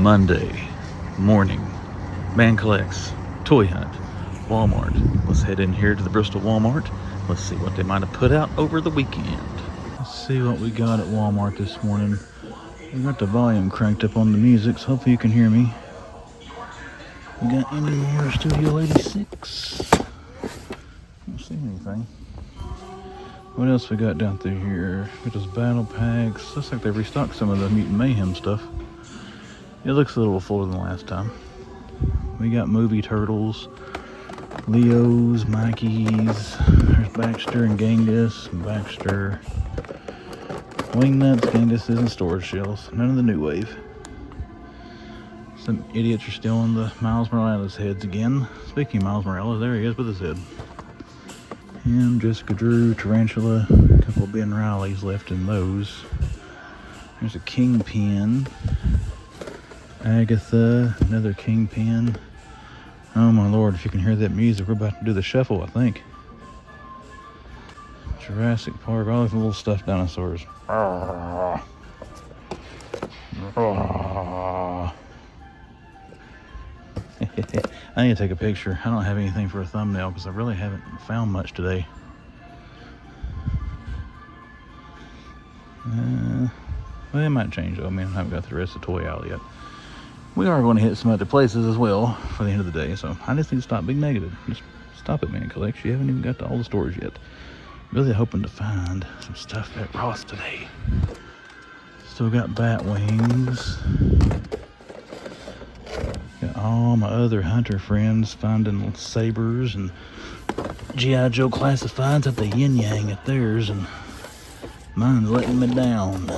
Monday morning. Man collects. Toy hunt. Walmart. Let's head in here to the Bristol Walmart. Let's see what they might have put out over the weekend. Let's see what we got at Walmart this morning. We got the volume cranked up on the music, so hopefully you can hear me. We got any more Studio 86? Don't see anything. What else we got down through here? Got those battle packs. Looks like they restocked some of the Mutant Mayhem stuff. It looks a little fuller than last time. We got movie turtles, Leos, Mikeys. There's Baxter and Genghis. Baxter. Wingnuts, Genghis and storage shells. None of the new wave. Some idiots are still on the Miles Morales heads again. Speaking of Miles Morales, there he is with his head. Him, Jessica Drew, Tarantula, a couple of Ben Rileys left in those. There's a Kingpin. Agatha, another Kingpin. Oh my lord, if you can hear that music, we're about to do the shuffle, I think. Jurassic Park, all the little stuffed dinosaurs. I need to take a picture. I don't have anything for a thumbnail because I really haven't found much today. Well, it might change though. I mean, I haven't got the rest of the toy out yet. We are going to hit some other places as well for the end of the day, so I just need to stop being negative. Just stop it, man. Collects. You haven't even got to all the stores yet. Really hoping to find some stuff at Ross today. Still got bat wings. Got all my other hunter friends finding sabers and G.I. Joe classifieds at the yin yang at theirs, and mine's letting me down.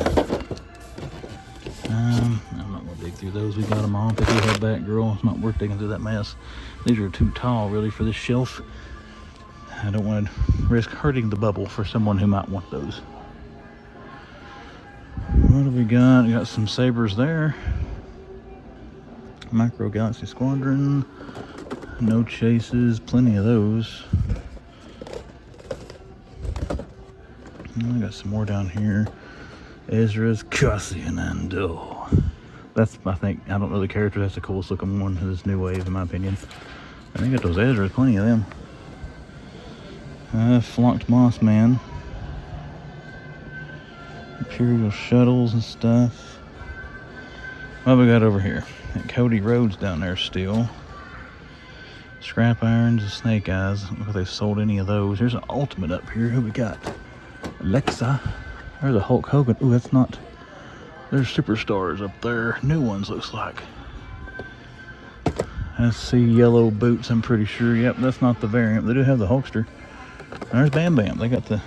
I'm not gonna dig through those. We got them all. If you head back, girl, it's not worth digging through that mess. These are too tall, really, for this shelf. I don't want to risk hurting the bubble for someone who might want those. What do we got? We got some sabers there. Micro Galaxy Squadron. No chases. Plenty of those. And I got some more down here. Ezra's Cassian Andor. That's, I think, I don't know the character. That's the coolest looking one of this new wave, in my opinion. I think got those Ezra's. Plenty of them. Flocked Moss Man. Imperial shuttles and stuff. What we got over here? Got Cody Rhodes down there still. Scrap irons and snake eyes. I don't know if they sold any of those. There's an ultimate up here. Who we got? Alexa. There's a Hulk Hogan. Ooh, that's not. There's superstars up there. New ones, looks like. I see yellow boots, I'm pretty sure. Yep, that's not the variant. They do have the Hulkster. There's Bam Bam. They got the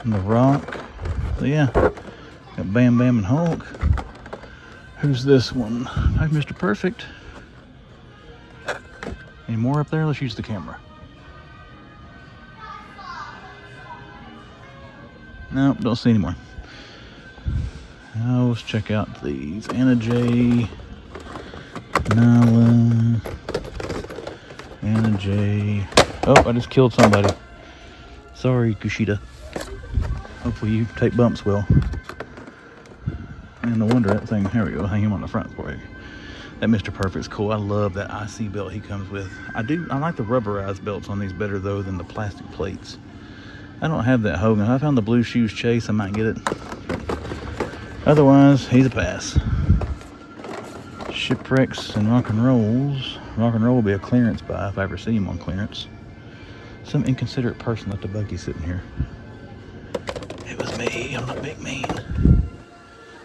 Rock. So yeah, got Bam Bam and Hulk. Who's this one? Hi, Mr. Perfect. Any more up there? Let's use the camera. Nope, don't see any more. Now let's check out these. Anna J. Nala. Anna J. Oh, I just killed somebody. Sorry, Kushida. Hopefully you take bumps well. And no wonder that thing, there we go, hang him on the front for you. That Mr. Perfect's cool. I love that IC belt he comes with. I like the rubberized belts on these better though than the plastic plates. I don't have that Hogan. I found the Blue Shoes Chase, I might get it. Otherwise, he's a pass. Shipwrecks and Rock and Rolls. Rock and Roll will be a clearance buy if I ever see him on clearance. Some inconsiderate person left the buggy sitting here. It was me, I'm not big mean.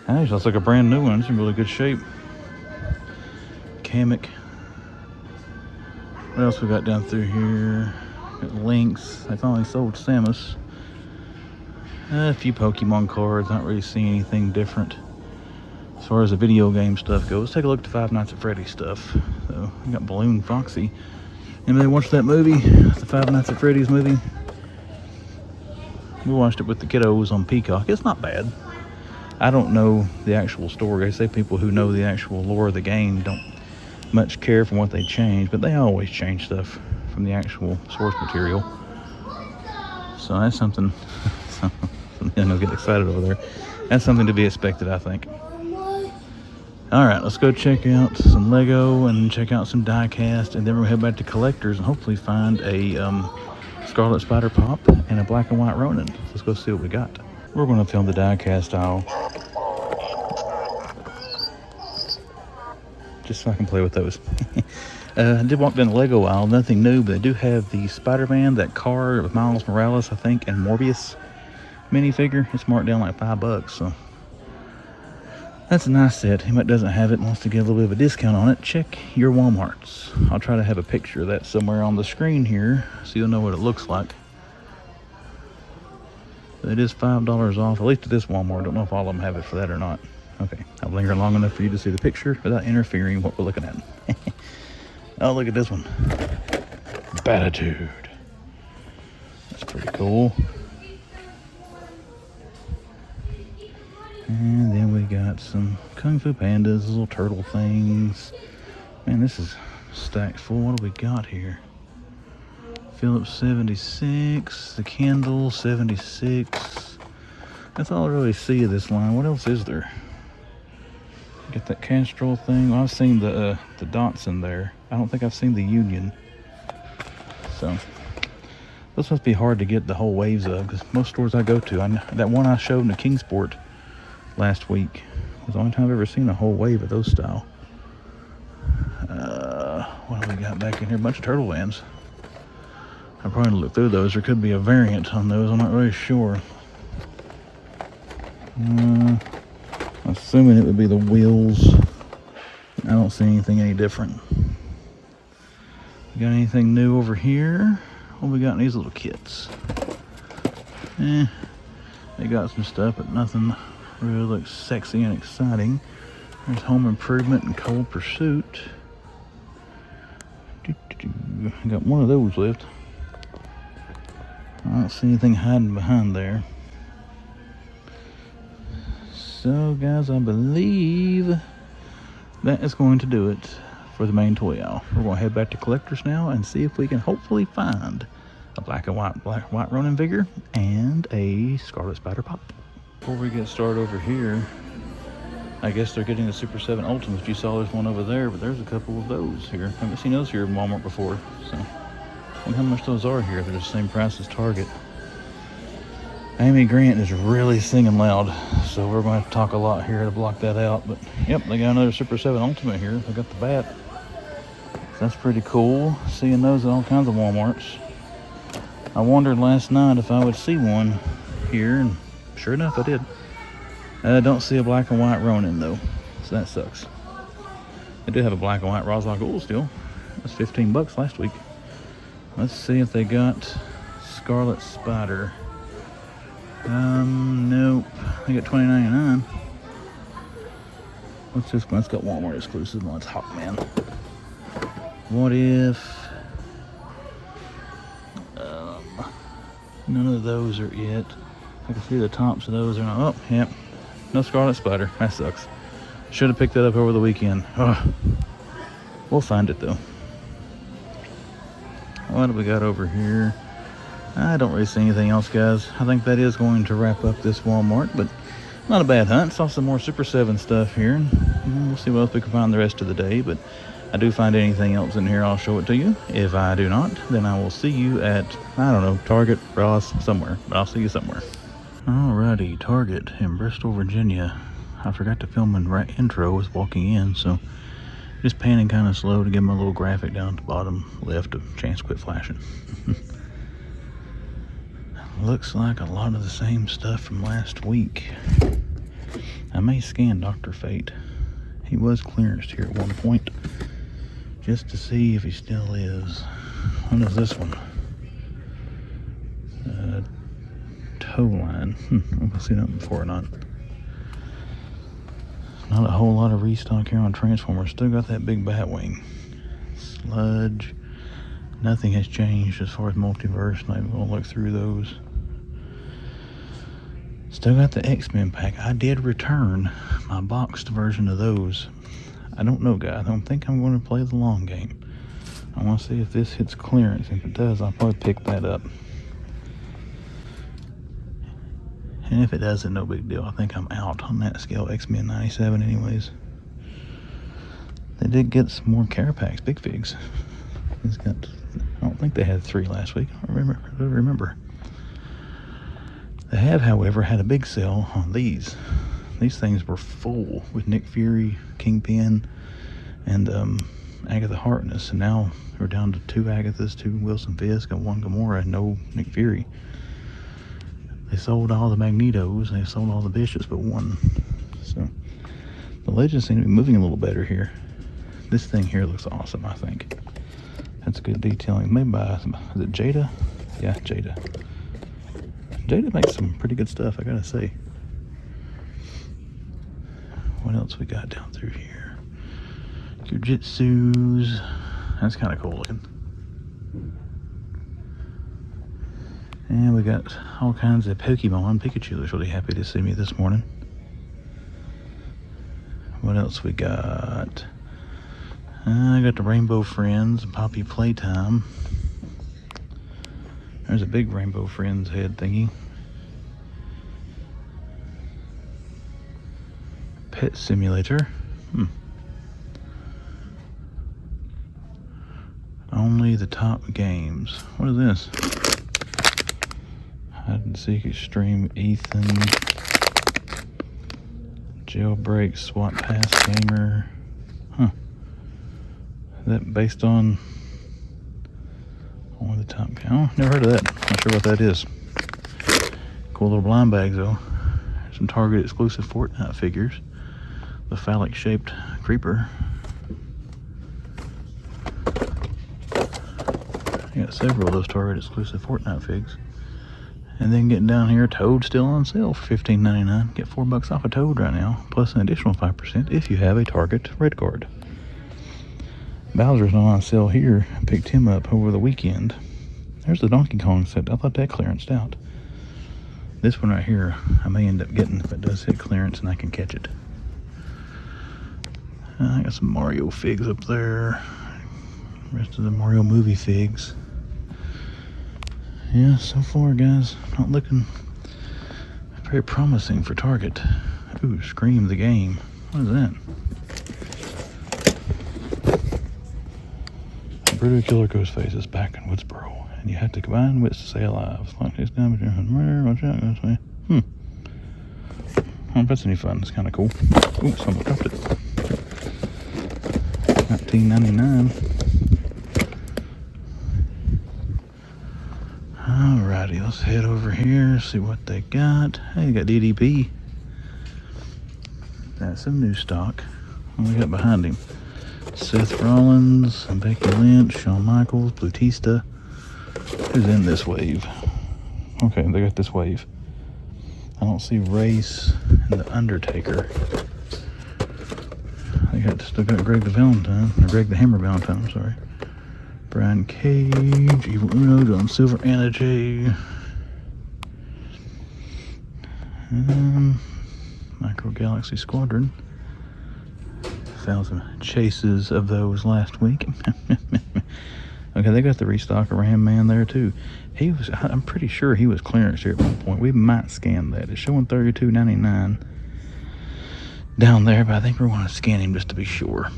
Actually, looks like a brand new one. It's in really good shape. Kamek. What else we got down through here? Got Lynx. They finally sold Samus. A few Pokemon cards. Not really seeing anything different as far as the video game stuff goes. Let's take a look at the Five Nights at Freddy's stuff. So we got Balloon Foxy. Anybody watched that movie? The Five Nights at Freddy's movie? We watched it with the kiddos on Peacock. It's not bad. I don't know the actual story. I say people who know the actual lore of the game don't much care for what they change, but they always change stuff from the actual source material. So that's something. I'm gonna get excited over there. That's something to be expected, I think. All right, let's go check out some Lego and check out some die cast, and then we'll head back to collectors and hopefully find a Scarlet Spider Pop and a black and white Ronin. Let's go see what we got. We're going to film the die cast aisle just so I can play with those. I did walk down the Lego aisle, nothing new, but they do have the Spider-Man, that car of Miles Morales, I think, and Morbius minifigure. It's marked down like $5, so that's a nice set. Who doesn't have it and wants to get a little bit of a discount on it, check your Walmarts. I'll try to have a picture of that somewhere on the screen here so you'll know what it looks like. It is $5 off, at least at this Walmart. Don't know if all of them have it for that or not. Okay, I've lingered long enough for you to see the picture without interfering what we're looking at. Oh, look at this one. Batitude. That's pretty cool. And then we got some Kung Fu Pandas, little turtle things. Man, this is stacked full. What do we got here? Phillips 76, the Kindle 76. That's all I really see of this line. What else is there? Get that Castrol thing. Well, I've seen the dots in there. I don't think I've seen the Union. So this must be hard to get the whole waves of, because most stores I go to, that one I showed in the Kingsport last week was the only time I've ever seen a whole wave of those style. What do we got back in here? A bunch of Turtle Lands. I'm probably gonna look through those. There could be a variant on those. I'm not really sure. Assuming it would be the wheels. I don't see anything any different. Got anything new over here? What we got in these little kits? They got some stuff, but nothing really looks sexy and exciting. There's Home Improvement and Cold Pursuit. I got one of those left. I don't see anything hiding behind there. So guys, I believe that is going to do it for the main toy aisle. We're going to head back to collectors now and see if we can hopefully find a black and white Ronin figure and a Scarlet Spider Pop. Before we get started over here, I guess they're getting the Super 7 Ultimates. You saw there's one over there, but there's a couple of those here. I haven't seen those here in Walmart before, so I wonder how much those are here. They're the same price as Target. Amy Grant is really singing loud, so we're going to have to talk a lot here to block that out. But yep, they got another Super 7 Ultimate here. They got the bat. So that's pretty cool. Seeing those at all kinds of Walmarts. I wondered last night if I would see one here, and sure enough, I did. I don't see a black and white Ronin though, so that sucks. They do have a black and white Ra's al Ghul still. That's $15 last week. Let's see if they got Scarlet Spider. Nope. I got $20.99. What's this one? It's got Walmart exclusive. No, it's Hawkman. What if none of those are it? I can see the tops of those are not. Oh, yep. No Scarlet Spider. That sucks. Should have picked that up over the weekend. Oh. We'll find it though. What do we got over here? I don't really see anything else, guys. I think that is going to wrap up this Walmart, but not a bad hunt. Saw some more Super 7 stuff here, and we'll see what else we can find the rest of the day. But I do find anything else in here, I'll show it to you. If I do not, then I will see you at, I don't know, Target, Ross, somewhere. But I'll see you somewhere. Alrighty, Target in Bristol, Virginia. I forgot to film an intro was walking in, so just panning kind of slow to give my little graphic down at the bottom left of Chance Quit Flashing. Looks like a lot of the same stuff from last week. I may scan Dr. Fate. He was clearanced here at one point, just to see if he still is. What is this one? Tow line. I've seen that before or not. Not a whole lot of restock here on Transformers. Still got that big Batwing. Sludge. Nothing has changed as far as multiverse. Not even gonna look through those. Still got the X-Men pack. I did return my boxed version of those. I don't know, guys. I don't think I'm going to play the long game. I want to see if this hits clearance. If it does, I'll probably pick that up. And if it doesn't, no big deal. I think I'm out on that scale X-Men 97 anyways. They did get some more Carapax big figs. He's got, I don't think they had 3 last week. I don't remember. They have, however, had a big sale on these. These things were full with Nick Fury, Kingpin, and Agatha Harkness. And now we're down to 2 Agathas, 2 Wilson Fisk, and 1 Gamora, and no Nick Fury. They sold all the Magnetos, and they sold all the Bishops but 1. So the Legends seem to be moving a little better here. This thing here looks awesome, I think. That's good detailing. Made by, is it Jada? Yeah, Jada. Jada makes some pretty good stuff, I gotta say. What else we got down through here? Jujitsus. That's kind of cool looking. And we got all kinds of Pokemon. Pikachu was really happy to see me this morning. What else we got? I got the Rainbow Friends, Poppy Playtime. There's a big Rainbow Friends head thingy. Pet Simulator. Only the top games. What is this? Hide and Seek Extreme Ethan. Jailbreak SWAT Pass Gamer. Is that based on the top? Oh, never heard of that. Not sure what that is. Cool little blind bags though. Some Target exclusive Fortnite figures. The phallic shaped creeper. You got several of those Target exclusive Fortnite figs. And then getting down here, Toad still on sale for $15.99. Get $4 off a Toad right now, plus an additional 5% if you have a Target Red Card. Bowser's not on sale here. I picked him up over the weekend. There's the Donkey Kong set. I thought that clearanced out. This one right here, I may end up getting if it does hit clearance and I can catch it. I got some Mario figs up there. Rest of the Mario movie figs. Yeah, so far, guys, not looking very promising for Target. Ooh, Scream the game. What is that? Brutal Killer Ghostface is back in Woodsboro, and you have to combine wits to stay alive. Like this damage and murder, watch out, Ghostface. I don't know if that's any fun. It's kind of cool. Ooh, someone dropped it. $19.99. Alrighty, let's head over here, see what they got. Hey, you got DDP. That's some new stock. What we got behind him? Seth Rollins, Becky Lynch, Shawn Michaels, Bautista. Who's in this wave? Okay, they got this wave. I don't see Race and The Undertaker. They still got Greg the Hammer Valentine, I'm sorry. Brian Cage, Evil Uno, John Silver, Anna Jay. Micro Galaxy Squadron. Found some chases of those last week. Okay, they got the restock of Ram Man there too. I'm pretty sure he was clearance here at one point. We might scan that. It's showing $32.99 down there, but I think we're going to scan him just to be sure.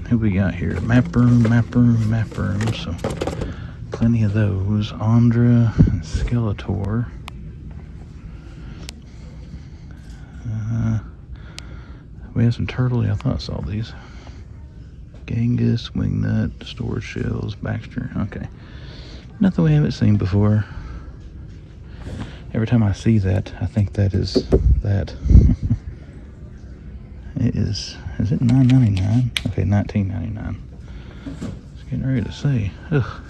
Who we got here? Map room. So plenty of those. Andra and Skeletor. We have some Turtle. I thought I saw these. Genghis, Wingnut, Storage Shells, Baxter. Okay. Nothing we haven't seen before. Every time I see that, I think that is that. It is it $9.99? Okay, $19.99. It's getting ready to say. Ugh.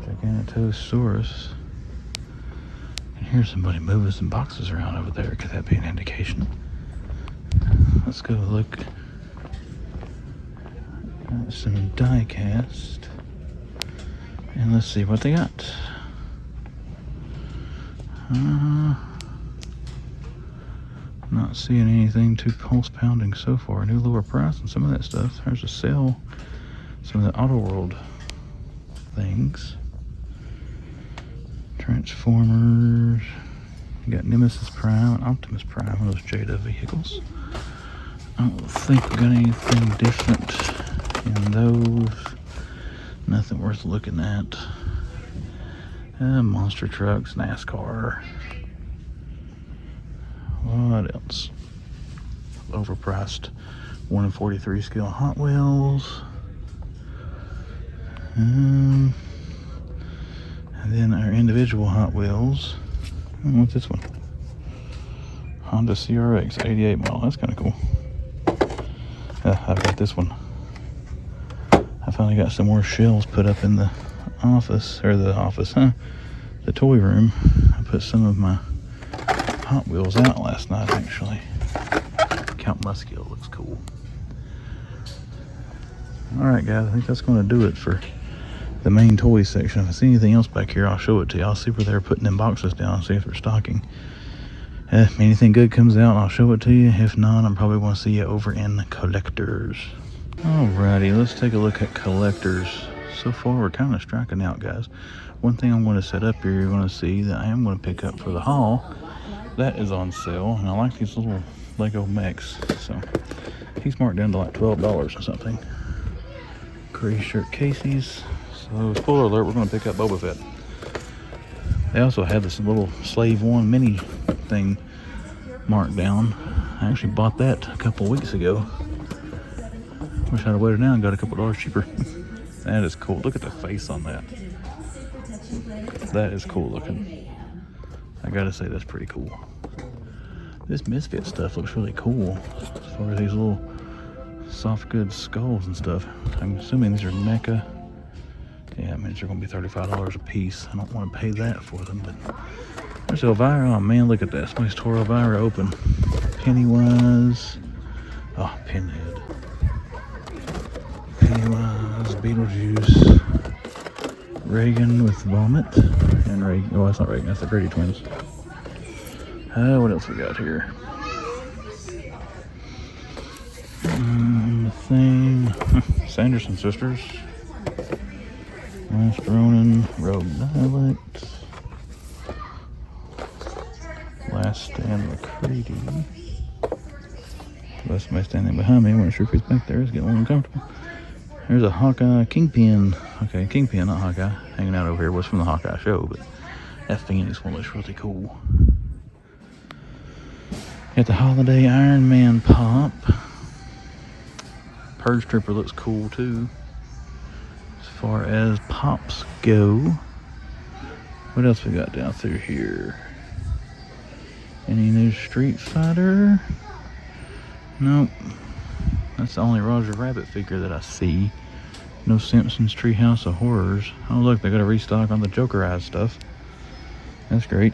Giganotosaurus. I can hear somebody moving some boxes around over there. Could that be an indication? Let's go look. Got some die cast. And let's see what they got. Not seeing anything too pulse pounding so far. New lower price and some of that stuff. There's a sale. Some of the Auto World things. Transformers. You got Nemesis Prime and Optimus Prime, those Jada vehicles. I don't think we got anything different in those. Nothing worth looking at. Monster trucks, NASCAR. What else? Overpriced 1 in 43 scale Hot Wheels. And then our individual Hot Wheels. What's this one? Honda CRX 88 model. That's kind of cool. I've got this one. I finally got some more shelves put up in the office, the toy room. I put some of my Hot Wheels out last night, actually. Count Muscular looks cool. Alright guys, I think that's going to do it for the main toy section. If I see anything else back here, I'll show it to you. I'll see where they're putting them boxes down, see if they're stocking. If anything good comes out, I'll show it to you. If not, I'm probably going to see you over in collectors. Alrighty, let's take a look at collectors. So far, we're kind of striking out, guys. One thing I'm going to set up here, you're going to see that I am going to pick up for the haul. That is on sale, and I like these little Lego mechs. So he's marked down to like $12 or something. Gray shirt Casey's. So spoiler alert, we're going to pick up Boba Fett. They also had this little Slave 1 mini thing marked down. I actually bought that a couple weeks ago. Wish I'd have waited now and got a couple dollars cheaper. That is cool. Look at the face on that. That is cool looking. I gotta say, that's pretty cool. This Misfit stuff looks really cool. As far as these little soft goods skulls and stuff. I'm assuming these are NECA. Yeah, I mean, they're gonna be $35 a piece. I don't want to pay that for them, but there's Elvira. Oh man, look at that. Somebody's tore Elvira open. Pennywise. Oh, Pinhead. Pennywise, Beetlejuice. Reagan with vomit. And Reagan. Oh, that's not Reagan. That's the Grady twins. What else we got here? The thing. Sanderson sisters. Last Ronin, Rogue Dialect, Last Stand McCready. There's somebody standing behind me. I wasn't sure if he's back there. It's getting a little uncomfortable. There's a Hawkeye Kingpin. Okay, Kingpin, not Hawkeye. Hanging out over here. Was from the Hawkeye show, but that Phoenix one looks really cool. Got the Holiday Iron Man pop. Purge Trooper looks cool too. As far as pops go, what else we got down through here? Any new Street Fighter? Nope. That's the only Roger Rabbit figure that I see. No Simpsons Treehouse of Horrors. Oh look, they got a restock on the Joker Eyes stuff. That's great.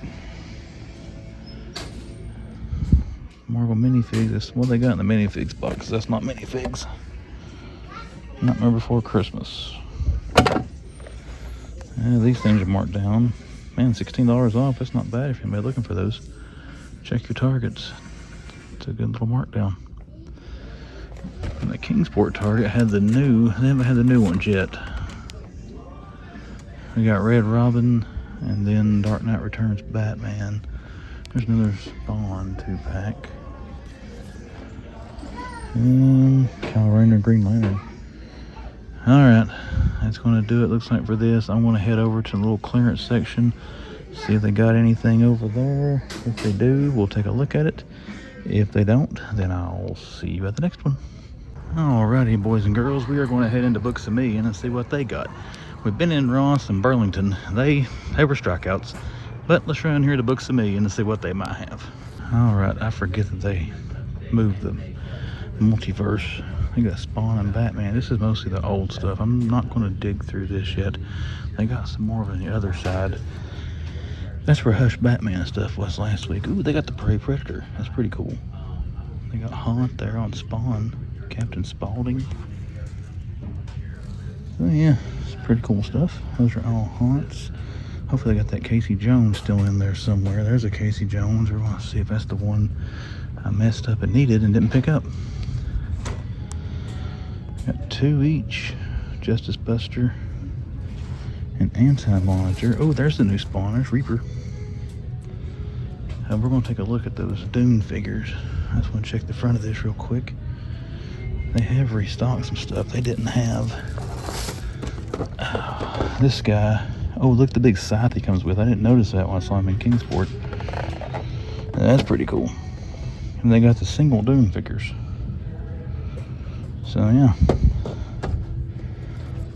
Marvel minifigs. That's what they got in the minifigs box. That's not minifigs. Nightmare Before Christmas. These things are marked down. Man, $16 off. That's not bad if you're looking for those. Check your targets. It's a good little markdown. And the Kingsport Target had the new. They haven't had the new ones yet. We got Red Robin, and then Dark Knight Returns Batman. There's another Spawn 2-pack. And Kylo Ren and Green Lantern. Alright, that's going to do it, looks like, for this. I'm going to head over to the little clearance section, see if they got anything over there. If they do, we'll take a look at it. If they don't, then I'll see you at the next one. Alrighty, boys and girls, we are going to head into Books of Me and see what they got. We've been in Ross and Burlington. They were strikeouts. But let's run here to Books of Me and see what they might have. Alright, I forget that they moved the multiverse. They got Spawn and Batman. This is mostly the old stuff. I'm not going to dig through this yet. They got some more on the other side. That's where Hush Batman stuff was last week. Ooh, they got the Prey Predator. That's pretty cool. They got Haunt there on Spawn. Captain Spaulding. So yeah, it's pretty cool stuff. Those are all Haunts. Hopefully they got that Casey Jones still in there somewhere. There's a Casey Jones. We're going to see if that's the one I messed up and needed and didn't pick up. Got 2 each. Justice Buster and Anti-Monitor. Oh, there's the new Spawn. There's Reaper. We're going to take a look at those Dune figures. I just want to check the front of this real quick. They have restocked some stuff they didn't have. This guy, oh, look at the big scythe he comes with. I didn't notice that when I saw him in Kingsport. That's pretty cool. And they got the single Dune figures. So yeah,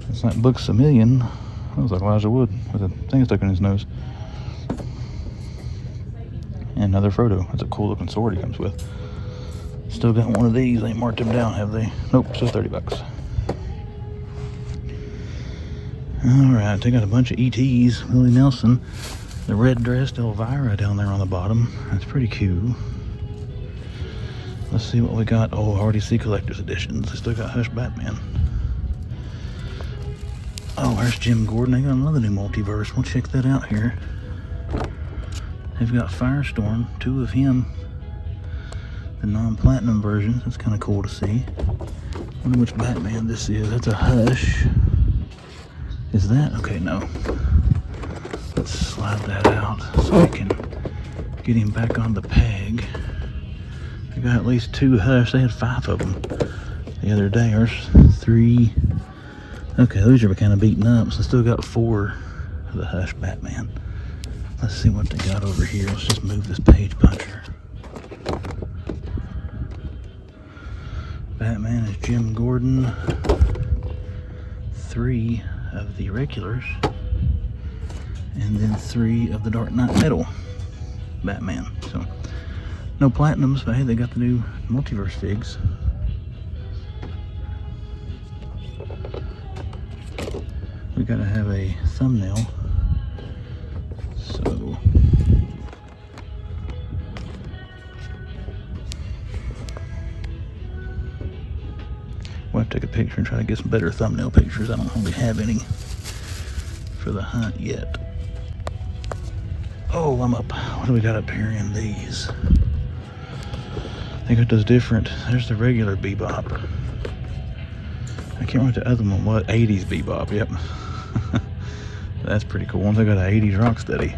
it's like Books a Million. That was like Elijah Wood with a thing stuck in his nose. And another Frodo. That's a cool looking sword he comes with. Still got one of these. They ain't marked them down, have they? Nope, still 30 bucks. Alright, they got a bunch of ETs. Willie Nelson, the red dressed Elvira down there on the bottom. That's pretty cool. Let's see what we got. Oh, I already see collector's editions. They still got Hush Batman. Oh, there's Jim Gordon. They got another new multiverse. We'll check that out here. They've got Firestorm, 2 of him. The non-platinum versions. That's kind of cool to see. Wonder which Batman this is. That's a Hush. Is that? Okay, no. Let's slide that out so we can get him back on the peg. They got at least 2 Hush. They had 5 of them the other day. There's 3. Okay, those are kind of beaten up. So still got 4 of the Hush Batman. Let's see what they got over here. Let's just move this page puncher. Batman is Jim Gordon. 3 of the regulars. And then 3 of the Dark Knight Metal Batman. So, no platinums, but hey, they got the new multiverse figs. We gotta have a thumbnail. So, we'll have to take a picture and try to get some better thumbnail pictures. I don't really have any for the hunt yet. Oh, I'm up. What do we got up here in these? They got those different. There's the regular Bebop. I can't remember the other one. What? 80s Bebop. Yep. That's pretty cool. They got an 80s Rocksteady.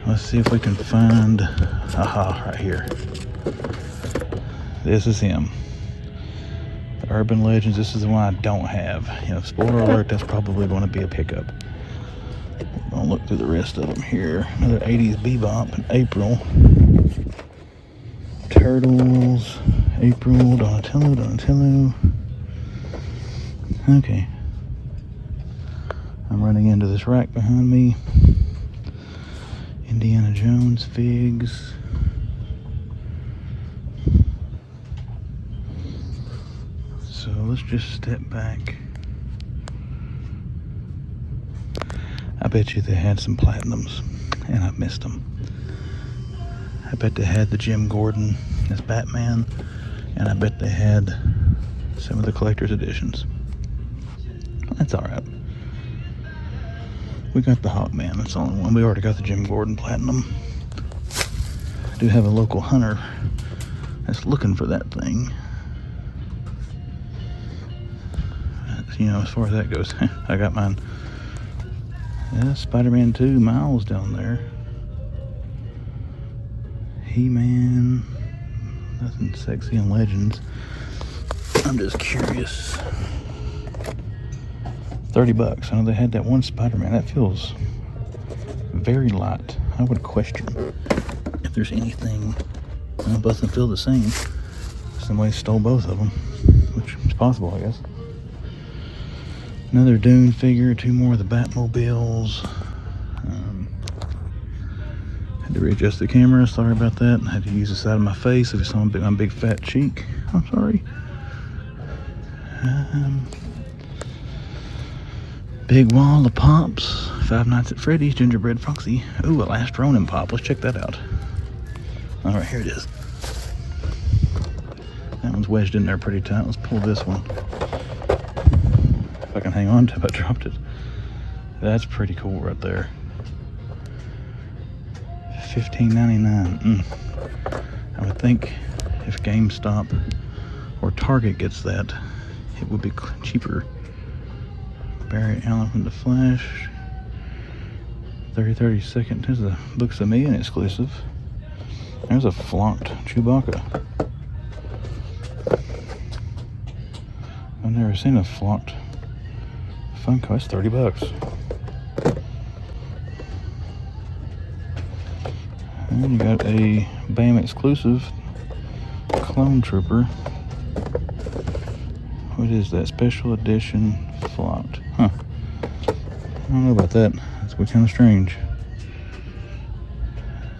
Let's see if we can find. Aha, right here. This is him. The Urban Legends. This is the one I don't have. You know, spoiler alert, that's probably going to be a pickup. I'll look through the rest of them here. Another 80s Bebop in April. Turtles. April. Donatello. Okay. I'm running into this rack behind me. Indiana Jones figs. So let's just step back. I bet you they had some platinums and I missed them. I bet they had the Jim Gordon as Batman, and I bet they had some of the collector's editions. That's alright. We got the Hawkman, that's the only one. We already got the Jim Gordon Platinum. I do have a local hunter that's looking for that thing. You know, as far as that goes, I got mine. Yeah, Spider-Man 2, Miles down there. He-Man. Nothing sexy in Legends. I'm just curious. 30 bucks. I know they had that one Spider-Man. That feels very light. I would question if there's anything. Well, both of them feel the same. Somebody stole both of them, which is possible, I guess. Another Dune figure, 2 more of the Batmobiles. Had to readjust the camera, sorry about that. I had to use the side of my face if you saw my big fat cheek. I'm sorry. Big wall of pops. Five Nights at Freddy's, Gingerbread Foxy. Ooh, a Last Ronin pop. Let's check that out. Alright, here it is. That one's wedged in there pretty tight. Let's pull this one. If I can hang on to it, I dropped it. That's pretty cool right there. $15.99. I would think if GameStop or Target gets that, it would be cheaper. Barry Allen from The Flash. 30/32. There's a Books a Million exclusive. There's a flocked Chewbacca. I've never seen a flocked Funko. It's $30. And you got a BAM exclusive Clone Trooper. What is that? Special edition flocked. Huh. I don't know about that. That's kind of strange.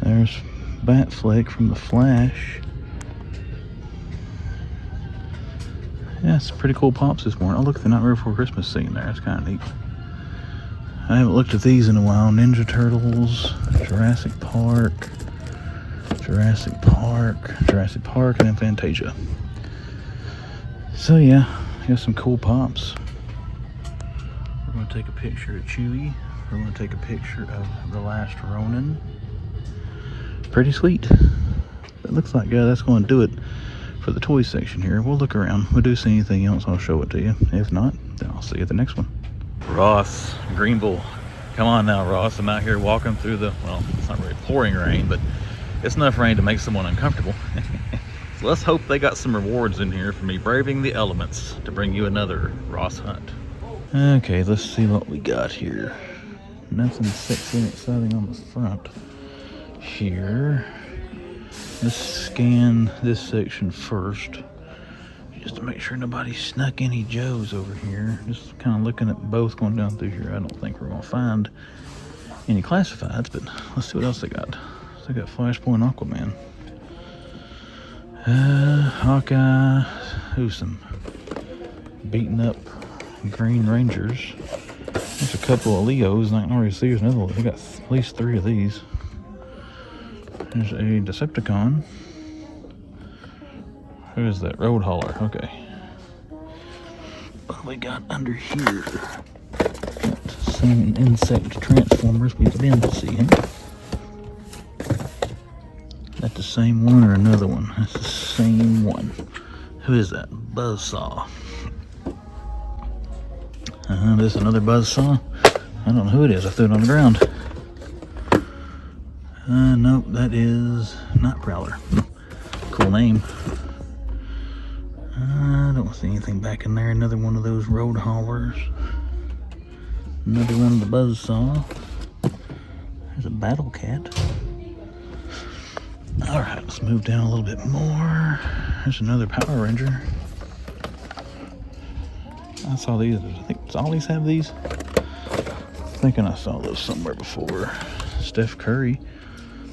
There's Batfleck from The Flash. Yeah, it's pretty cool pops this morning. Oh, look at the Nightmare Before Christmas scene there. That's kind of neat. I haven't looked at these in a while. Ninja Turtles, Jurassic Park, and then Fantasia. So yeah, got some cool pops. We're going to take a picture of Chewie. We're going to take a picture of The Last Ronin. Pretty sweet. It looks like that's going to do it for the toy section here. We'll look around. If we do see anything else, I'll show it to you. If not, then I'll see you at the next one. Ross, Greenville. Come on now, Ross. I'm out here walking through the, well, it's not really pouring rain, but it's enough rain to make someone uncomfortable. So let's hope they got some rewards in here for me braving the elements to bring you another Ross hunt. Okay, let's see what we got here. Nothing sexy and exciting on the front here. Let's scan this section first, just to make sure nobody snuck any Joes over here. Just kind of looking at both going down through here. I don't think we're going to find any classifieds, but let's see what else they got. So they got Flashpoint Aquaman. Hawkeye. Who's some beaten up Green Rangers. There's a couple of Leos, and I can already see there's another one. They got at least 3 of these. There's a Decepticon. Who is that? Road Hauler. Okay. What we got under here? Got some insect transformers. We've been seeing. That the same one or another one? That's the same one. Who is that? Buzzsaw. This is another Buzzsaw. I don't know who it is. I threw it on the ground. Nope, that is not Prowler. Cool name. I don't see anything back in there. Another one of those road haulers. Another one of the Buzzsaw. There's a Battle Cat. Alright, let's move down a little bit more. There's another Power Ranger. I saw these. I think does all these have these? I'm thinking I saw those somewhere before. Steph Curry.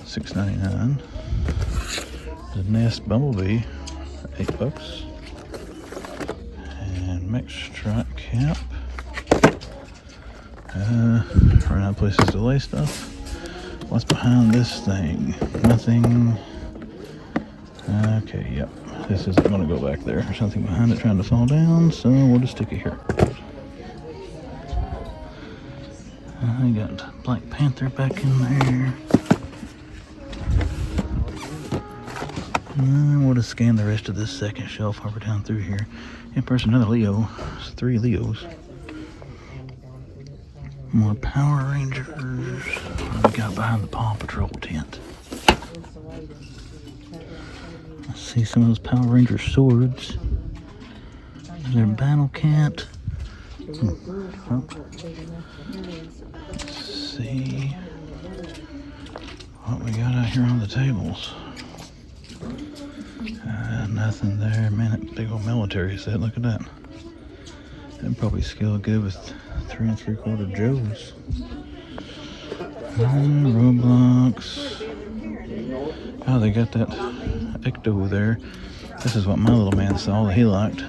$6.99. The Nest Bumblebee, $8. And Max Strike Cap. Running out of places to lay stuff. What's behind this thing? Nothing. Okay, yep. This isn't going to go back there. There's something behind it trying to fall down, so we'll just stick it here. I got Black Panther back in there. We'll just scan the rest of this second shelf while we're down through here. And first another Leo. It's 3 Leos. More Power Rangers. What we got behind the Paw Patrol tent? Let's see some of those Power Ranger swords. Is there a Battle Cat? Oh. Let's see what we got out here on the tables. Nothing there. Man, that big old military set. Look at that. That'd probably scale good with 3 3/4 Joes. Roblox. Oh, they got that Ecto there. This is what my little man saw that he liked.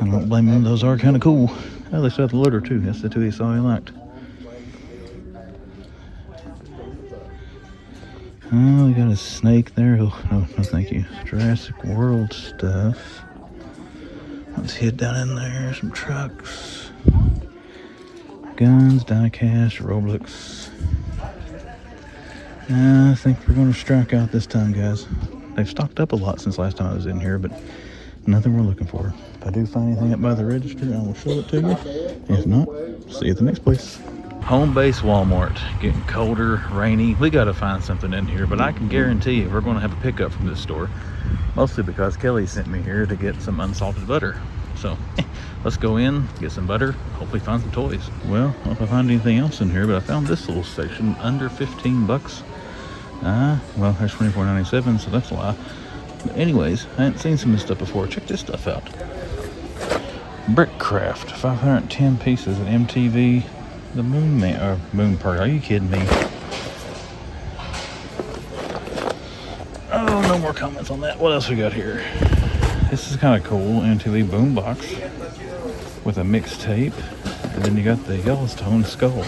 I don't blame him. Those are kind of cool. Oh, they still have the loader too. That's the 2 he saw he liked. Oh, we got a snake there. Oh, no, thank you. Jurassic World stuff. Let's head down in there. Some trucks. Guns, diecast, Roblox. I think we're going to strike out this time, guys. They've stocked up a lot since last time I was in here, but nothing we're looking for. If I do find anything up by the register, I will show it to you. If not, see you at the next place. Home base Walmart. Getting colder, rainy. We got to find something in here, but I can guarantee you we're going to have a pickup from this store. Mostly because Kelly sent me here to get some unsalted butter. So let's go in, get some butter, hopefully find some toys. Well, I don't know if I find anything else in here, but I found this little section under 15 bucks. Well, there's $24.97, so that's a lie. But anyways, I hadn't seen some of this stuff before. Check this stuff out. Brickcraft, 510 pieces at MTV. The Moon Man, or Moon Park. Are you kidding me? Oh, no more comments on that. What else we got here? This is kind of cool. MTV boombox with a mixtape, and then you got the Yellowstone skull.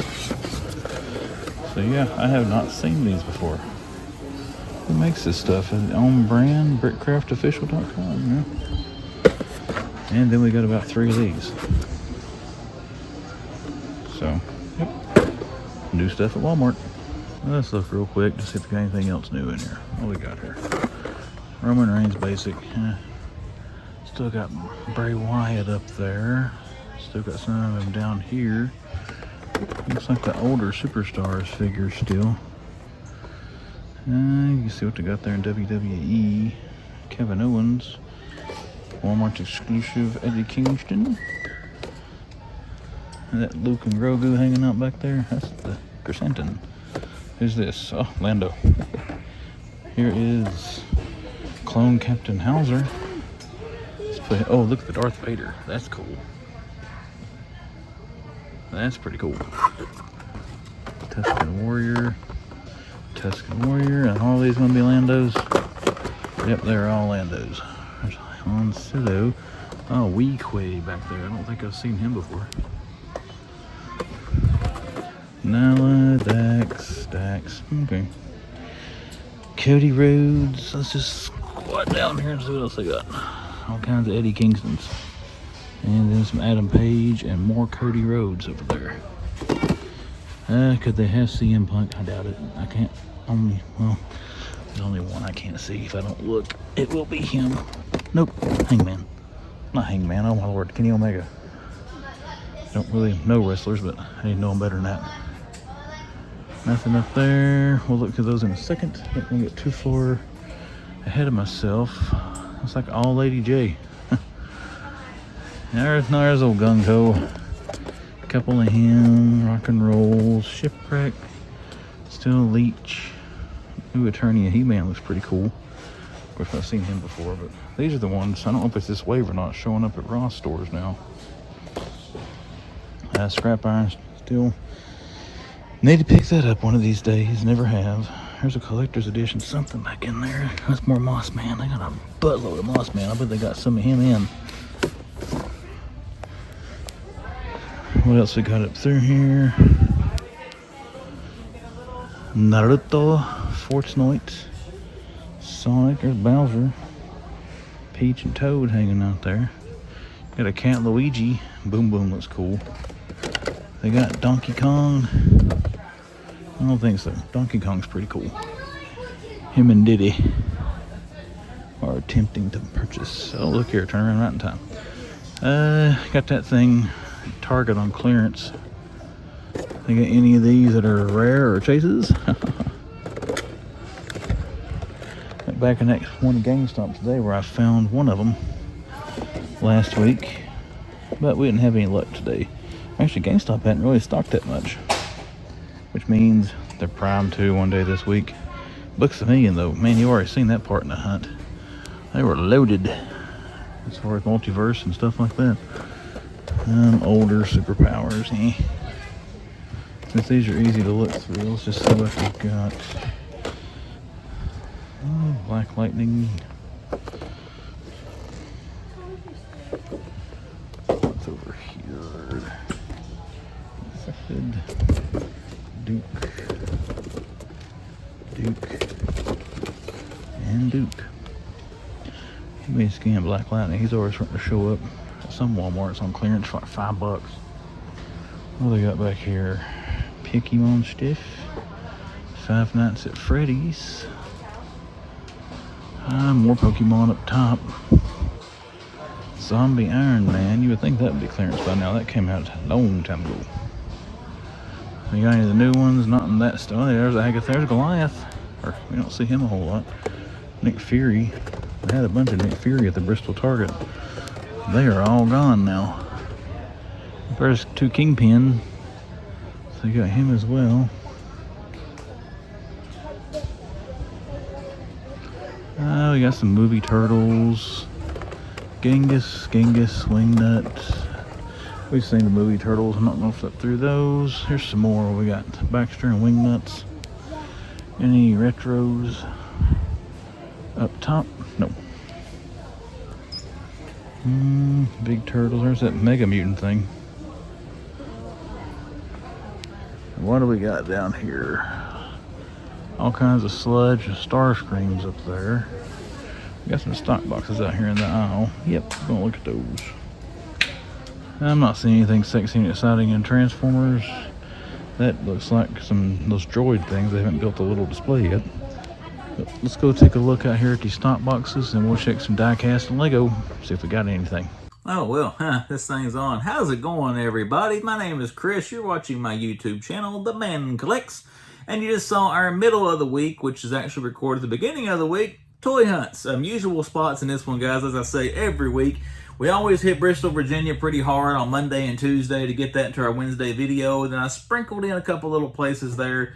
So yeah, I have not seen these before. Who makes this stuff? Is it on brand? Brickcraftofficial.com. Yeah. And then we got about 3 of these. So, yep. New stuff at Walmart. Let's look real quick to see if we got anything else new in here. What we got here? Roman Reigns basic. Still got Bray Wyatt up there. Still got some of them down here. Looks like the older superstars figures still. You can see what they got there in WWE. Kevin Owens. Walmart exclusive Eddie Kingston. And that Luke and Grogu hanging out back there. That's the Crescenton. Who's this? Oh, Lando. Here is Clone Captain Hauser. Oh, look at the Darth Vader. That's cool. That's pretty cool. Tusken Warrior. And all these gonna be Landos. Yep, they're all Landos. There's Han Solo. Oh, Weequay back there. I don't think I've seen him before. Nala, Dax. Okay. Cody Rhodes. Let's just squat down here and see what else they got. All kinds of Eddie Kingstons. And then some Adam Page and more Cody Rhodes over there. Could they have CM Punk? I doubt it. I can't. There's only one I can't see. If I don't look, it will be him. Nope. Hangman. Not Hangman. Oh my lord. Kenny Omega. Don't really know wrestlers, but I need to know them better than that. Nothing up there. We'll look at those in a second. Don't want to get too far ahead of myself. Looks like all Lady J. There's old Gung Ho. A couple of him. Rock and Roll. Shipwreck. Still Leech. New Attorney of He-Man looks pretty cool. Of course, I've seen him before, but these are the ones. I don't know if it's this wave or not, showing up at Ross stores now. Scrap Iron still. Need to pick that up one of these days. Never have. There's a collector's edition. Something back in there. That's more Moss Man. They got a buttload of Moss Man. I bet they got some of him in. What else we got up through here? Naruto, Fortnite, Sonic, there's Bowser, Peach and Toad hanging out there. Got a Cat Luigi. Boom Boom looks cool. They got Donkey Kong. I don't think so. Donkey Kong's pretty cool. Him and Diddy are attempting to purchase. Oh, look here, turn around right in time. Got that thing, Target on clearance. They got any of these that are rare or chases? Back in that one GameStop today where I found one of them last week, but we didn't have any luck today. Actually, GameStop hadn't really stocked that much, which means they're primed to one day this week. Looks to me, though, man, you already seen that part in the hunt. They were loaded as far as multiverse and stuff like that. Older superpowers, Since these are easy to look through, let's just see what we've got. Oh, Black Lightning. What's over here? Infected. Duke. And Duke. He may scan Black Lightning. He's always starting to show up at some Walmarts on clearance for like $5. What do they got back here? Pokemon stuff. Five Nights at Freddy's. More Pokemon up top. Zombie Iron Man. You would think that would be clearance by now. That came out a long time ago. You got any of the new ones? Not in that stuff. There's Agatha. There's Goliath. Or we don't see him a whole lot. Nick Fury. They had a bunch of Nick Fury at the Bristol Target. They are all gone now. There's 2 Kingpin. So you got him as well. We got some movie turtles. Genghis, Wingnut. We've seen the movie turtles. I'm not going to flip through those. Here's some more. We got Baxter and Wingnuts. Any retros up top? No. Big turtles. There's that Mega Mutant thing. What do we got down here? All kinds of sludge and Starscreams up there. We got some stock boxes out here in the aisle. Yep, gonna look at those. I'm not seeing anything sexy and exciting in Transformers. That looks like those droid things. They haven't built a little display yet. But let's go take a look out here at these stock boxes and we'll check some die-cast and Lego, see if we got anything. Oh, well, this thing's on. How's it going, everybody? My name is Chris. You're watching my YouTube channel, The Man Collects. And you just saw our middle of the week, which is actually recorded at the beginning of the week, toy hunts. Usual spots in this one, guys. As I say every week, we always hit Bristol, Virginia pretty hard on Monday and Tuesday to get that into our Wednesday video. Then I sprinkled in a couple little places there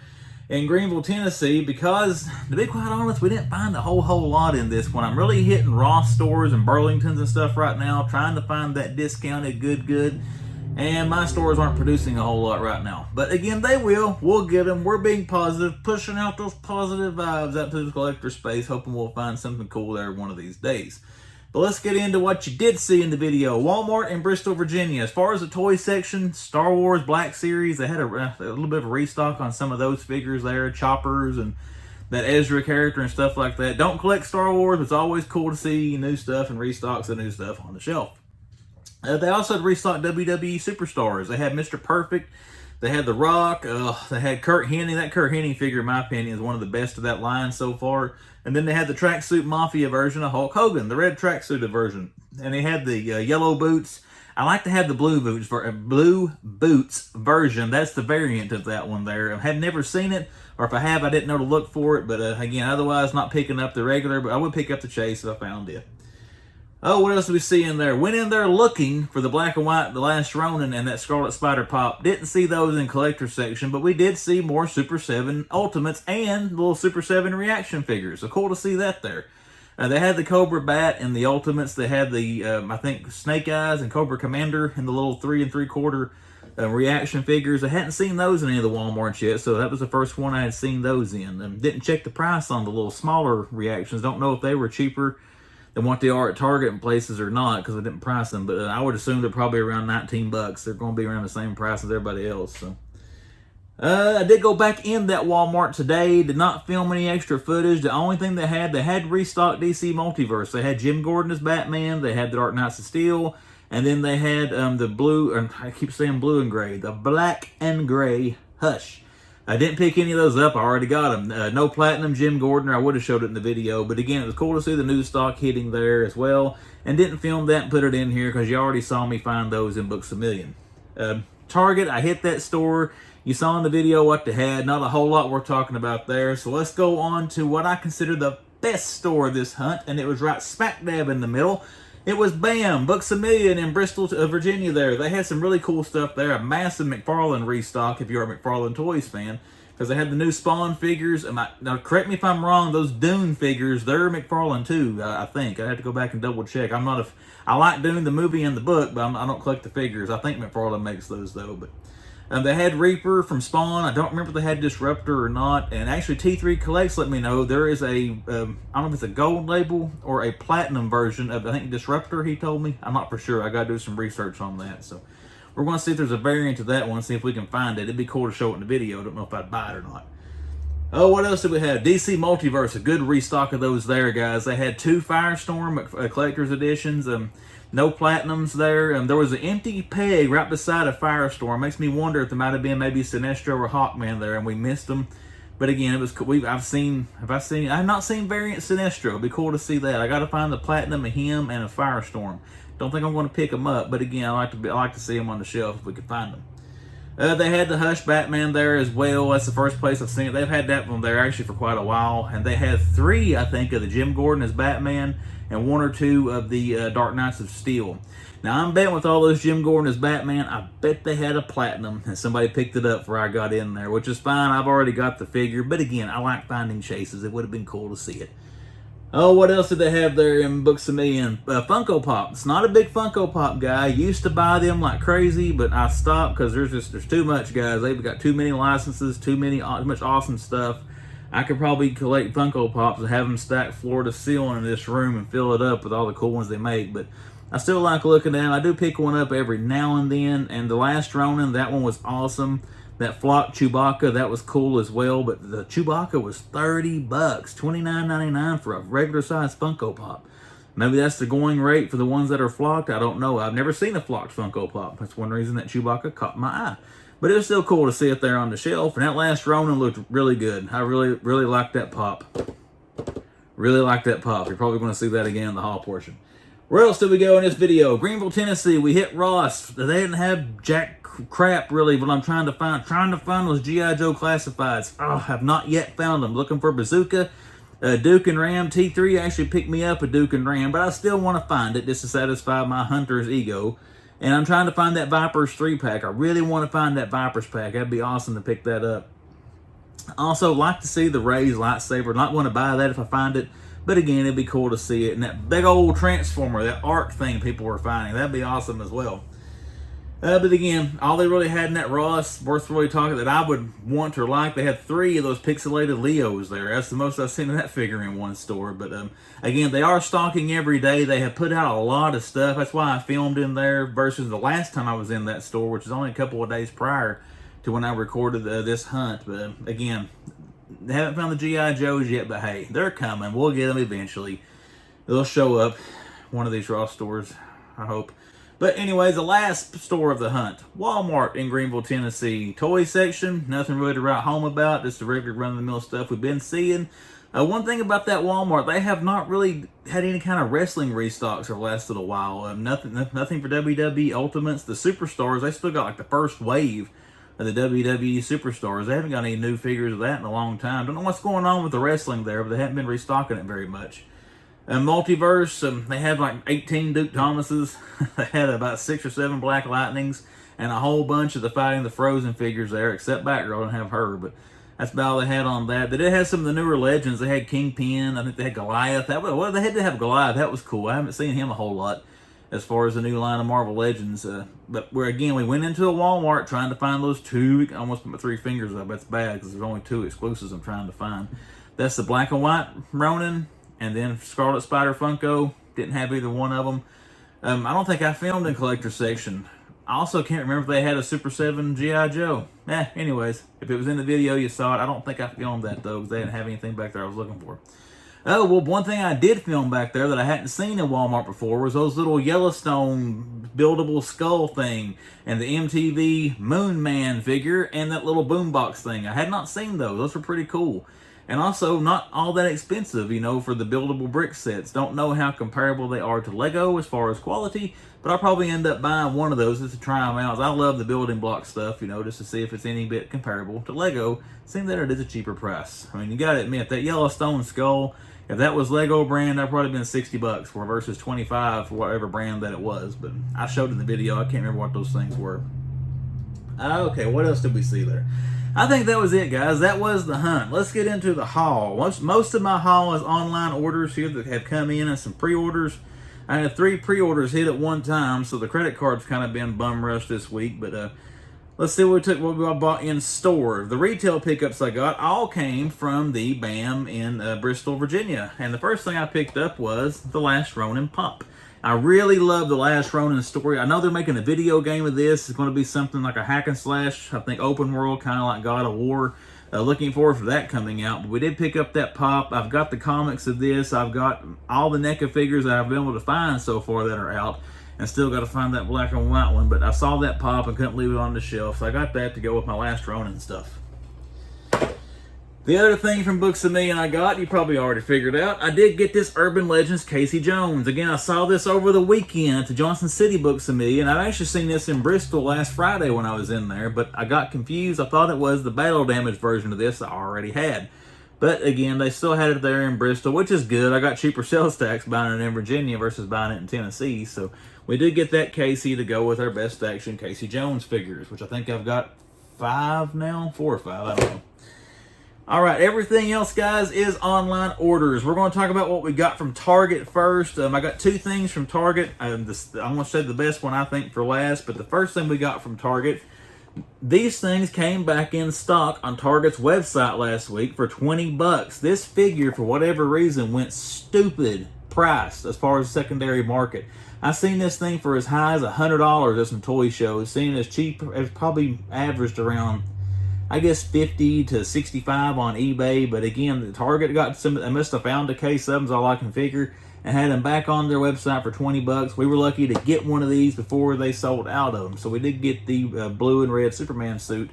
in Greenville, Tennessee, because to be quite honest, we didn't find a whole lot in this one. I'm really hitting Ross stores and Burlingtons and stuff right now, trying to find that discounted good. And my stores aren't producing a whole lot right now. But again, they will. We'll get them. We're being positive, pushing out those positive vibes out to the collector space, hoping we'll find something cool there one of these days. But let's get into what you did see in the video. Walmart in Bristol, Virginia. As far as the toy section, Star Wars Black Series, they had a little bit of a restock on some of those figures there, choppers and that Ezra character and stuff like that. Don't collect Star Wars, but it's always cool to see new stuff and restocks of new stuff on the shelf. They also had restocked WWE Superstars. They had Mr. Perfect. They had The Rock. They had Kurt Hennig. That Kurt Hennig figure, in my opinion, is one of the best of that line so far. And then they had the Tracksuit Mafia version of Hulk Hogan, the red tracksuit version. And they had the yellow boots. I like to have the blue boots version. That's the variant of that one there. I had never seen it, or if I have, I didn't know to look for it. But again, otherwise, not picking up the regular, but I would pick up the Chase if I found it. Oh, what else do we see in there? Went in there looking for the black and white, the Last Ronin, and that Scarlet Spider Pop. Didn't see those in collector section, but we did see more Super 7 Ultimates and little Super 7 reaction figures. So cool to see that there. They had the Cobra Bat and the Ultimates. They had the, I think, Snake Eyes and Cobra Commander and the little 3 3/4 reaction figures. I hadn't seen those in any of the Walmarts yet, so that was the first one I had seen those in. Didn't check the price on the little smaller reactions. Don't know if they were cheaper than what they are at Target and places or not, because I didn't price them, but I would assume they're probably around 19 bucks. They're going to be around the same price as everybody else. So I did go back in that Walmart today. Did not film any extra footage. The only thing they had restocked DC Multiverse. They had Jim Gordon as Batman. They had the Dark Knights of Steel, and then they had the blue, and I keep saying blue and gray, the black and gray Hush. I didn't pick any of those up. I already got them. No Platinum Jim Gordon. I would have showed it in the video. But again, it was cool to see the new stock hitting there as well. And didn't film that and put it in here because you already saw me find those in Books A Million. Target, I hit that store. You saw in the video what they had. Not a whole lot we're talking about there. So let's go on to what I consider the best store of this hunt. And it was right smack dab in the middle. It was BAM! Books A Million in Bristol, Virginia there. They had some really cool stuff there. A massive McFarlane restock if you're a McFarlane Toys fan. Because they had the new Spawn figures. Now, correct me if I'm wrong, those Dune figures, they're McFarlane too, I think. I have to go back and double check. I like Dune, the movie and the book, but I don't collect the figures. I think McFarlane makes those though. But they had Reaper from Spawn. I don't remember if they had Disruptor or not. And actually, T3 Collects let me know there is I don't know if it's a gold label or a platinum version of, I think, Disruptor, he told me. I'm not for sure. I got to do some research on that. So we're going to see if there's a variant of that one, see if we can find it. It'd be cool to show it in the video. I don't know if I'd buy it or not. Oh, what else did we have? DC Multiverse, a good restock of those there, guys. They had 2 Firestorm Collector's Editions. No Platinums there. There was an empty peg right beside a Firestorm. Makes me wonder if there might have been maybe Sinestro or Hawkman there, and we missed them. But again, it was cool. I've not seen variant Sinestro. It'd be cool to see that. I got to find the Platinum of him and a Firestorm. Don't think I'm going to pick them up, but again, I like to see them on the shelf if we can find them. They had the Hush Batman there as well. That's the first place I've seen it. They've had that one there actually for quite a while. And they had 3, I think, of the Jim Gordon as Batman and 1 or 2 of the Dark Knights of Steel. Now, I'm betting with all those Jim Gordon as Batman, I bet they had a Platinum and somebody picked it up before I got in there, which is fine. I've already got the figure. But again, I like finding chases. It would have been cool to see it. Oh, what else did they have there in Books a Million? Funko Pop. It's not a big Funko Pop guy. I used to buy them like crazy, but I stopped because there's too much, guys. They've got too many licenses, too much awesome stuff. I could probably collect Funko Pops and have them stacked floor to ceiling in this room and fill it up with all the cool ones they make. But I still like looking at them. I do pick one up every now and then. And the last Ronin, that one was awesome. That flock Chewbacca, that was cool as well, but the Chewbacca was $30, $29.99 for a regular size Funko Pop. Maybe that's the going rate for the ones that are flocked. I don't know. I've never seen a flocked Funko Pop. That's one reason that Chewbacca caught my eye. But it was still cool to see it there on the shelf, and that last Ronin looked really good. I really liked that pop. Really liked that pop. You're probably going to see that again in the haul portion. Where else did we go in this video? Greenville, Tennessee. We hit Ross. They didn't have jack crap really what I'm trying to find those G.I. Joe classifieds. Oh, I have not yet found them. Looking for Bazooka, Duke and Ram. T3 actually picked me up a Duke and Ram, but I still want to find it just to satisfy my hunter's ego. And I'm trying to find that Vipers 3-pack. I really want to find that Vipers pack. That'd be awesome to pick that up. Also like to see the Ray's lightsaber. Not going to buy that if I find it, but again, it'd be cool to see it. And that big old transformer, that arc thing people were finding, that'd be awesome as well. But again, all they really had in that Ross, worth really talking, that I would want or like, they had 3 of those pixelated Leos there. That's the most I've seen of that figure in one store. But again, they are stocking every day. They have put out a lot of stuff. That's why I filmed in there versus the last time I was in that store, which is only a couple of days prior to when I recorded this hunt. But again, they haven't found the G.I. Joes yet, but hey, they're coming. We'll get them eventually. They'll show up one of these Ross stores, I hope. But anyways, the last store of the hunt, Walmart in Greenville, Tennessee. Toy section, nothing really to write home about, just the regular run-of-the-mill stuff we've been seeing. One thing about that Walmart, they have not really had any kind of wrestling restocks over the last little while. Nothing for WWE Ultimates. The Superstars, they still got like the first wave of the WWE Superstars. They haven't got any new figures of that in a long time. Don't know what's going on with the wrestling there, but they haven't been restocking it very much. Multiverse, they had like 18 Duke Thomases. They had about 6 or 7 Black Lightnings and a whole bunch of the Fighting the Frozen figures there, except Batgirl didn't have her, but that's about all they had on that. They did have some of the newer legends. They had Kingpin. I think they had Goliath. They had to have Goliath. That was cool. I haven't seen him a whole lot as far as the new line of Marvel Legends. But we went into a Walmart trying to find those 2. I almost put my 3 fingers up. That's bad because there's only 2 exclusives I'm trying to find. That's the black and white Ronin. And then Scarlet Spider Funko, didn't have either one of them. I don't think I filmed in collector section. I also can't remember if they had a Super 7 G.I. Joe. Anyways, if it was in the video, you saw it. I don't think I filmed that, though, because they didn't have anything back there I was looking for. Oh, well, one thing I did film back there that I hadn't seen in Walmart before was those little Yellowstone buildable skull thing and the MTV Moon Man figure and that little boombox thing. I had not seen those. Those were pretty cool. And also, not all that expensive, for the buildable brick sets. Don't know how comparable they are to Lego as far as quality, but I'll probably end up buying one of those just to try them out. I love the building block stuff, just to see if it's any bit comparable to Lego, seeing that it is a cheaper price. I mean, you gotta admit, that Yellowstone skull, if that was Lego brand, that'd probably been $60 for versus $25 for whatever brand that it was. But I showed in the video, I can't remember what those things were. Okay, what else did we see there? I think that was it, guys. That was the hunt. Let's get into the haul. Most of my haul is online orders here that have come in and some pre-orders. I had 3 pre-orders hit at one time, so the credit card's kind of been bum rushed this week. But let's see what we bought in store. The retail pickups I got all came from the BAM in Bristol, Virginia. And the first thing I picked up was the Last Ronin Pop. I really love the Last Ronin story. I know they're making a video game of this. It's going to be something like a hack and slash, I think open world, kind of like God of War. Looking forward for that coming out. But we did pick up that pop. I've got the comics of this. I've got all the NECA figures that I've been able to find so far that are out. And still got to find that black and white one. But I saw that pop and couldn't leave it on the shelf. So I got that to go with my Last Ronin stuff. The other thing from Books of Me and I got, you probably already figured out, I did get this Urban Legends Casey Jones. Again, I saw this over the weekend at the Johnson City Books of Me, and I've actually seen this in Bristol last Friday when I was in there, but I got confused. I thought it was the battle damage version of this I already had. But again, they still had it there in Bristol, which is good. I got cheaper sales tax buying it in Virginia versus buying it in Tennessee, so we did get that Casey to go with our Best Action Casey Jones figures, which I think I've got 5 now, 4 or 5, I don't know. All right, everything else, guys, is online orders. We're going to talk about what we got from Target first. I got 2 things from Target. I'm going to say the best one, I think, for last. But the first thing we got from Target, these things came back in stock on Target's website last week for $20. This figure, for whatever reason, went stupid priced as far as secondary market. I've seen this thing for as high as $100 at some toy shows. Seen it as cheap, it's probably averaged around, I guess, 50 to 65 on eBay. But again, the Target got some, they must have found a case of them, is all I can figure, and had them back on their website for $20. We were lucky to get one of these before they sold out of them. So we did get the blue and red Superman suit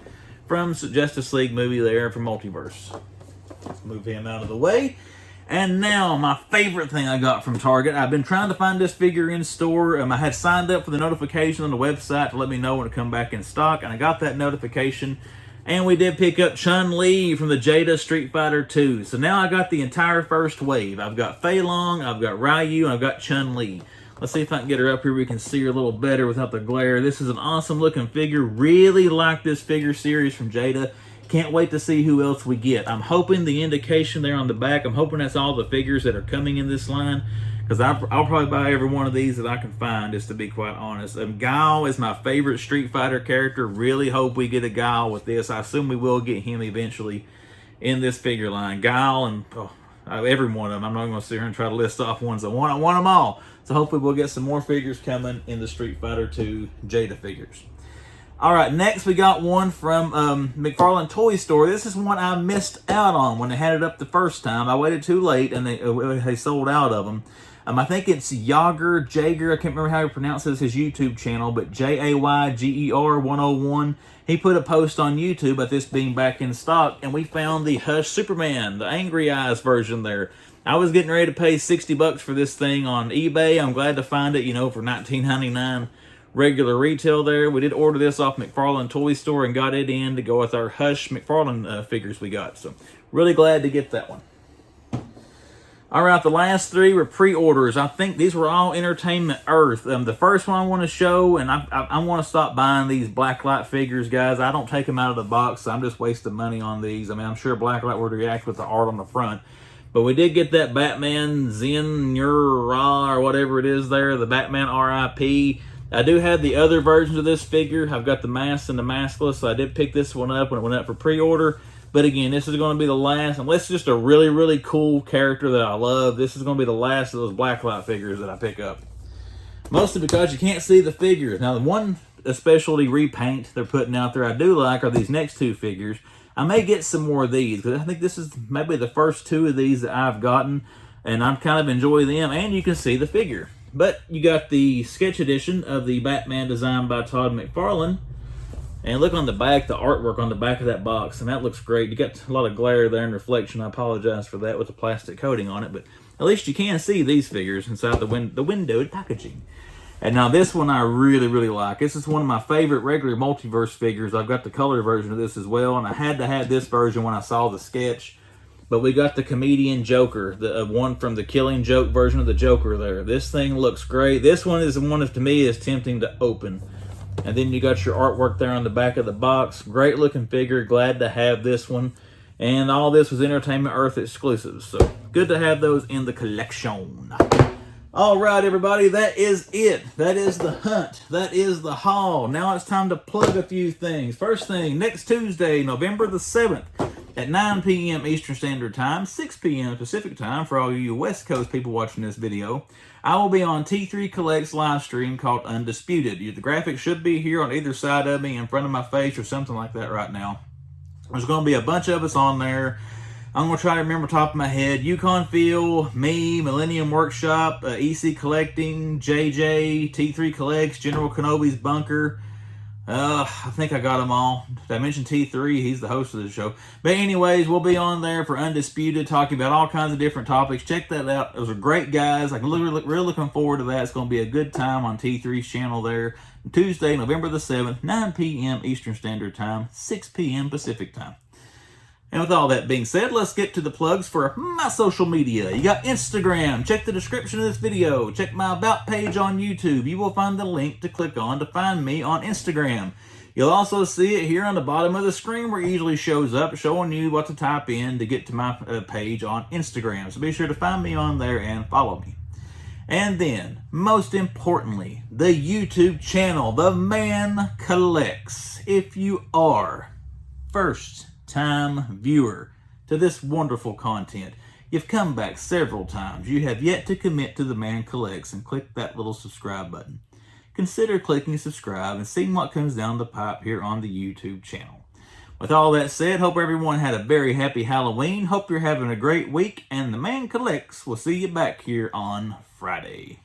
from Justice League movie there from Multiverse. Let's move him out of the way. And now, my favorite thing I got from Target. I've been trying to find this figure in store. I had signed up for the notification on the website to let me know when it come back in stock, and I got that notification. And we did pick up Chun-Li from the Jada Street Fighter 2. So now I got the entire first wave. I've got Fei Long, I've got Ryu, and I've got Chun-Li. Let's see if I can get her up here. We can see her a little better without the glare. This is an awesome looking figure. Really like this figure series from Jada. Can't wait to see who else we get. I'm hoping the indication there on the back, I'm hoping that's all the figures that are coming in this line, because I'll probably buy every one of these that I can find, just to be quite honest. Guile is my favorite Street Fighter character. Really hope we get a Guile with this. I assume we will get him eventually in this figure line. Guile and every one of them. I'm not going to sit here and try to list off ones I want. I want them all. So hopefully we'll get some more figures coming in the Street Fighter 2 Jada figures. All right, next we got one from McFarlane Toy Store. This is one I missed out on when they had it up the first time. I waited too late, and they sold out of them. I think it's Jager, I can't remember how he pronounces his YouTube channel, but Jayger 101. He put a post on YouTube about this being back in stock, and we found the Hush Superman, the Angry Eyes version there. I was getting ready to pay $60 for this thing on eBay. I'm glad to find it, for $19.99 regular retail there. We did order this off McFarlane Toy Store and got it in to go with our Hush McFarlane figures we got. So really glad to get that one. All right, the last 3 were pre-orders. I think these were all Entertainment Earth. The first one I want to show, and I want to stop buying these Blacklight figures, guys. I don't take them out of the box, so I'm just wasting money on these. I mean, I'm sure Blacklight would react with the art on the front. But we did get that Batman Zen Ra or whatever it is there, the Batman RIP. I do have the other versions of this figure. I've got the mask and the maskless, so I did pick this one up when it went up for pre-order. But again, this is going to be the last, unless it's just a really, really cool character that I love, this is going to be the last of those Blacklight figures that I pick up. Mostly because you can't see the figures. Now, the one specialty repaint they're putting out there I do like are these next 2 figures. I may get some more of these, because I think this is maybe the first 2 of these that I've gotten, and I'm kind of enjoying them, and you can see the figure. But you got the sketch edition of the Batman designed by Todd McFarlane. And look on the back, the artwork on the back of that box, and that looks great. You got a lot of glare there and reflection. I apologize for that with the plastic coating on it, but at least you can see these figures inside the windowed packaging. And now this one I really, really like. This is one of my favorite regular Multiverse figures. I've got the color version of this as well, and I had to have this version when I saw the sketch. But we got the Comedian Joker, the one from the Killing Joke version of the Joker there. This thing looks great. This one is one of, to me, is tempting to open. And then you got your artwork there on the back of the box. Great looking figure. Glad to have this one. And all this was Entertainment Earth exclusives. So good to have those in the collection. All right, everybody. That is it. That is the hunt. That is the haul. Now it's time to plug a few things. First thing, next Tuesday, November the 7th at 9 p.m. Eastern Standard Time, 6 p.m. Pacific Time for all you West Coast people watching this video, I will be on T3 Collect's live stream called Undisputed. The graphics should be here on either side of me, in front of my face or something like that right now. There's going to be a bunch of us on there. I'm going to try to remember top of my head. Yukon Phil, me, Millennium Workshop, EC Collecting, JJ, T3 Collects, General Kenobi's Bunker, I think I got them all. Did I mention T3? He's the host of the show. But anyways, we'll be on there for Undisputed, talking about all kinds of different topics. Check that out. Those are great guys. I'm really looking forward to that. It's going to be a good time on T3's channel there. Tuesday, November the 7th, 9 p.m. Eastern Standard Time, 6 p.m. Pacific Time. And with all that being said, let's get to the plugs for my social media. You got Instagram. Check the description of this video. Check my About page on YouTube. You will find the link to click on to find me on Instagram. You'll also see it here on the bottom of the screen where it usually shows up, showing you what to type in to get to my page on Instagram. So be sure to find me on there and follow me. And then, most importantly, the YouTube channel, The Man Collects. If you are first-time viewer to this wonderful content, you've come back several times, you have yet to commit to The Man Collects and click that little subscribe button. Consider clicking subscribe and seeing what comes down the pipe here on the YouTube channel. With all that said, hope everyone had a very happy Halloween. Hope you're having a great week, and The Man Collects will see you back here on Friday.